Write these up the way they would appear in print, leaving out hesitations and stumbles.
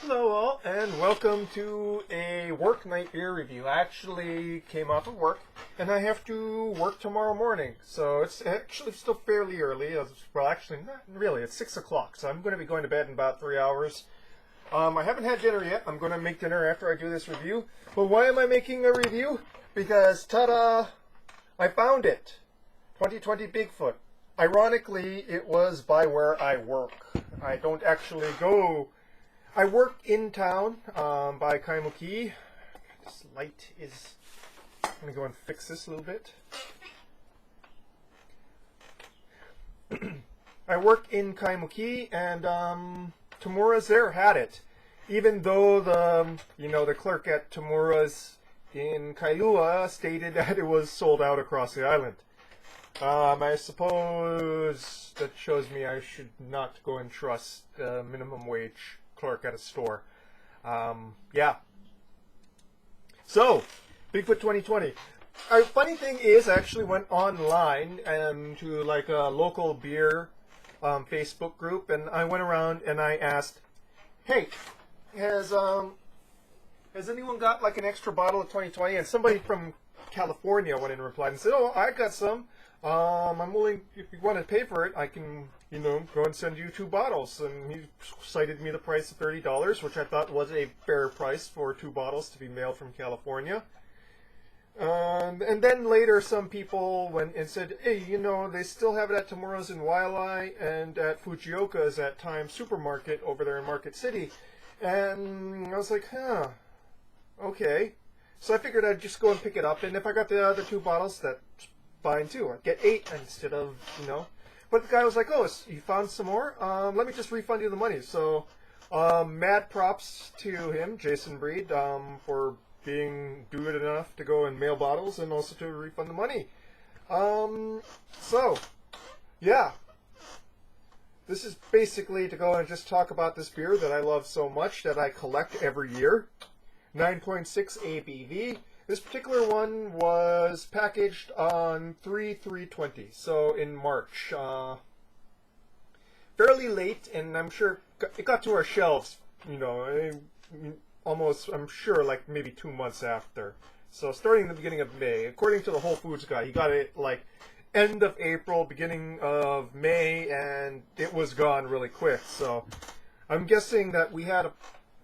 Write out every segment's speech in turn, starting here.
Hello all, and welcome to a work night beer review. I actually came off of work, and I have to work tomorrow morning, so it's actually still fairly early. Well, actually, not really. It's 6 o'clock, so I'm going to be going to bed in about 3 hours. I haven't had dinner yet. I'm going to make dinner after I do this review. But why am I making a review? Because, ta-da, I found it. 2020 Bigfoot. Ironically, it was by where I work. I don't actually go... I work in town by Kaimuki. This light is... I'm going to go and fix this a little bit. I work in Kaimuki, and Tamura's there had it. Even though the clerk at Tamura's in Kailua stated that it was sold out across the island. I suppose that shows me I should not go and trust the minimum wage clerk at a store. Yeah. So, Bigfoot 2020. A funny thing is, I actually went online to like a local beer Facebook group, and I went around and I asked, "Hey, has anyone got like an extra bottle of 2020?" And somebody from California went in and replied and said, "Oh, I got some. I'm willing, if you want to pay for it, I can, go and send you 2 bottles." And he cited me the price of $30, which I thought was a fair price for 2 bottles to be mailed from California. And then later some people went and said, "Hey, they still have it at Tamura's in Wailea and at Fujioka's at Times Supermarket over there in Market City." And I was like, huh, okay. So I figured I'd just go and pick it up, and if I got the other 2 bottles, that's fine too. I'd get 8 instead of, But the guy was like, "Oh, you found some more? Let me just refund you the money." So, mad props to him, Jason Breed, for being good enough to go and mail bottles and also to refund the money. So, yeah. This is basically to go and just talk about this beer that I love so much that I collect every year. 9.6 ABV. This particular one was packaged on 3/3/20, so in March. Fairly late, and I'm sure it got to our shelves, almost, I'm sure, like maybe 2 months after. So starting in the beginning of May. According to the Whole Foods guy, he got it like end of April, beginning of May, and it was gone really quick. So I'm guessing that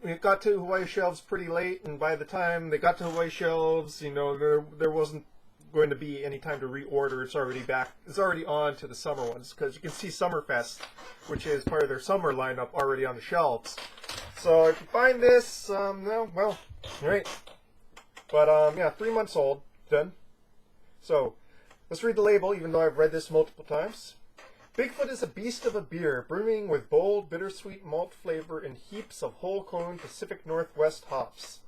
it got to Hawaii shelves pretty late, and by the time they got to Hawaii shelves, there wasn't going to be any time to reorder. It's already back. It's already on to the summer ones, because you can see Summerfest, which is part of their summer lineup, already on the shelves. So if you find this, well, all right. But yeah, 3 months old, done. So let's read the label, even though I've read this multiple times. Bigfoot is a beast of a beer, brimming with bold, bittersweet malt flavor and heaps of whole-cone Pacific Northwest hops.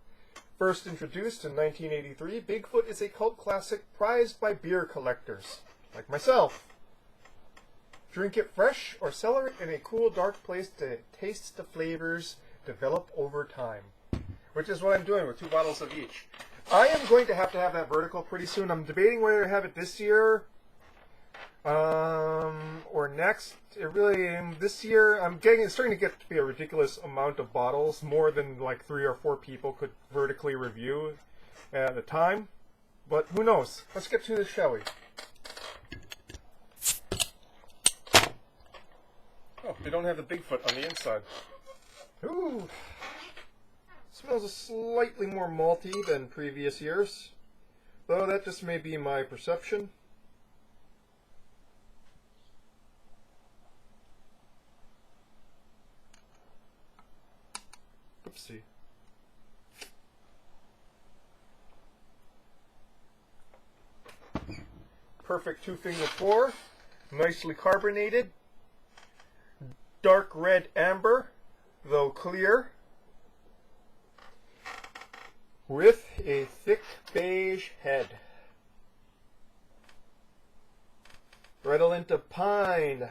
First introduced in 1983, Bigfoot is a cult classic prized by beer collectors, like myself. Drink it fresh or cellar it in a cool, dark place to taste the flavors develop over time, which is what I'm doing with 2 bottles of each. I am going to have that vertical pretty soon. I'm debating whether to have it this year or next. This year, it's starting to get to be a ridiculous amount of bottles, more than like 3 or 4 people could vertically review at a time. But who knows? Let's get to this, shall we? Oh, they don't have the Bigfoot on the inside. Ooh. Smells slightly more malty than previous years, though that just may be my perception. Oopsie. Perfect 2-finger pour, nicely carbonated, dark red amber, though clear, with a thick beige head. Redolent of pine.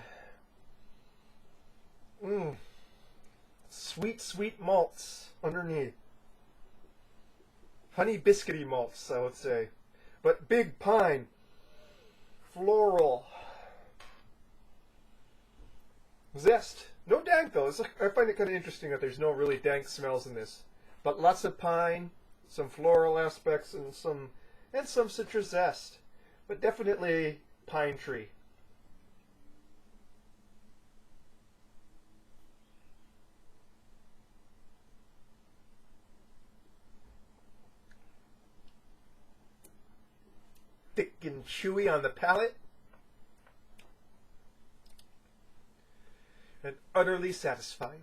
Sweet, sweet malts underneath. Honey biscuity malts, I would say. But big pine. Floral. Zest. No dank though. I find it kind of interesting that there's no really dank smells in this, but lots of pine, some floral aspects, and some citrus zest, but definitely pine tree. Thick and chewy on the palate, and utterly satisfying.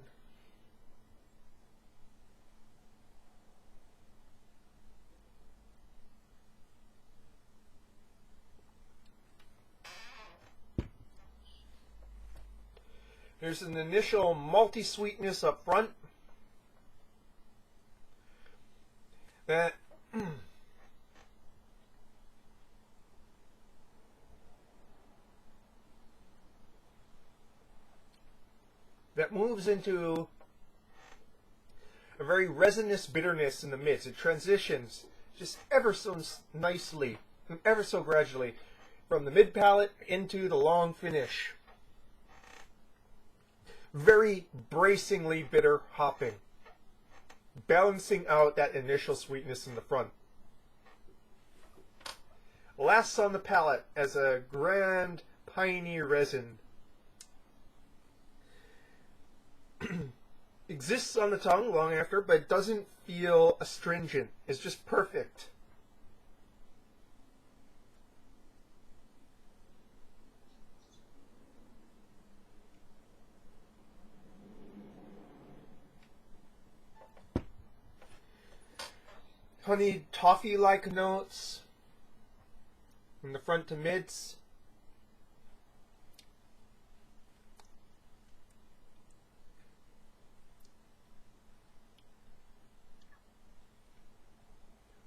There's an initial malty sweetness up front that that moves into a very resinous bitterness in the midst. It transitions just ever so nicely, ever so gradually, from the mid palate into the long finish. Very bracingly bitter hopping, balancing out that initial sweetness in the front. Lasts on the palate as a grand piney resin. Exists on the tongue long after, but doesn't feel astringent. It's just perfect. Honeyed toffee-like notes from the front to mids.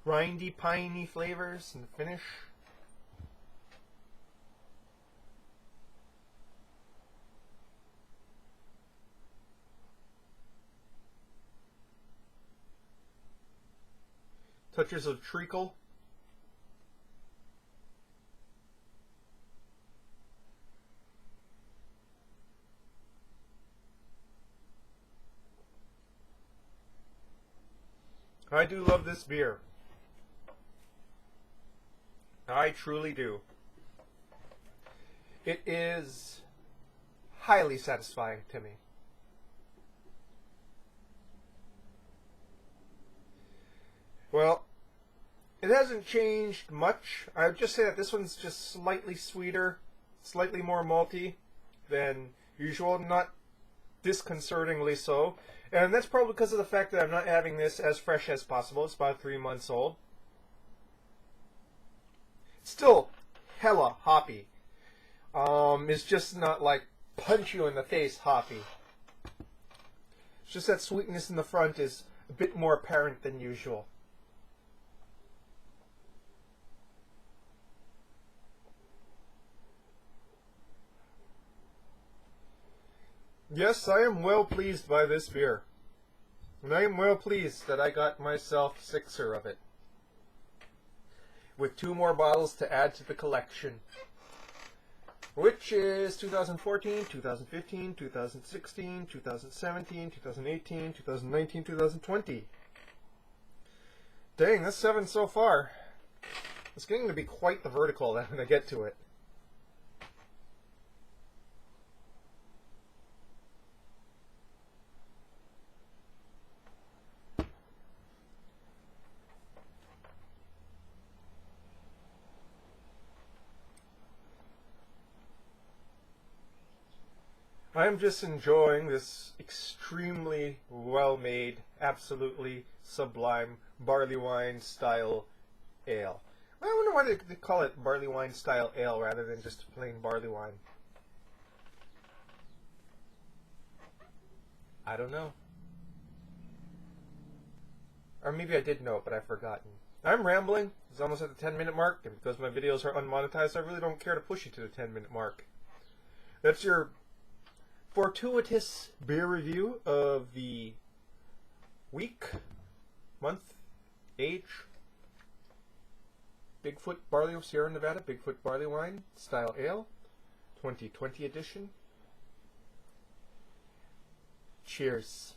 Grindy, piney flavors in the finish. Touches of treacle. I do love this beer. I truly do. It is highly satisfying to me. Well, it hasn't changed much. I would just say that this one's just slightly sweeter, slightly more malty than usual, not disconcertingly so. And that's probably because of the fact that I'm not having this as fresh as possible. It's about 3 months old. Still hella hoppy. It's just not like punch you in the face hoppy. It's just that sweetness in the front is a bit more apparent than usual. Yes, I am well pleased by this beer. And I am well pleased that I got myself 6er of it, with 2 more bottles to add to the collection, which is 2014, 2015, 2016, 2017, 2018, 2019, 2020. Dang, that's 7 so far. It's getting to be quite the vertical when I get to it. I'm just enjoying this extremely well-made, absolutely sublime Barleywine style ale. I wonder why they call it Barleywine style ale rather than just plain barley wine. I don't know. Or maybe I did know, but I've forgotten. I'm rambling. It's almost at the 10-minute mark, and because my videos are unmonetized, I really don't care to push you to the 10-minute mark. That's your fortuitous beer review of the week, month, age, Bigfoot Barley of Sierra Nevada, Bigfoot Barleywine Style Ale, 2020 edition. Cheers.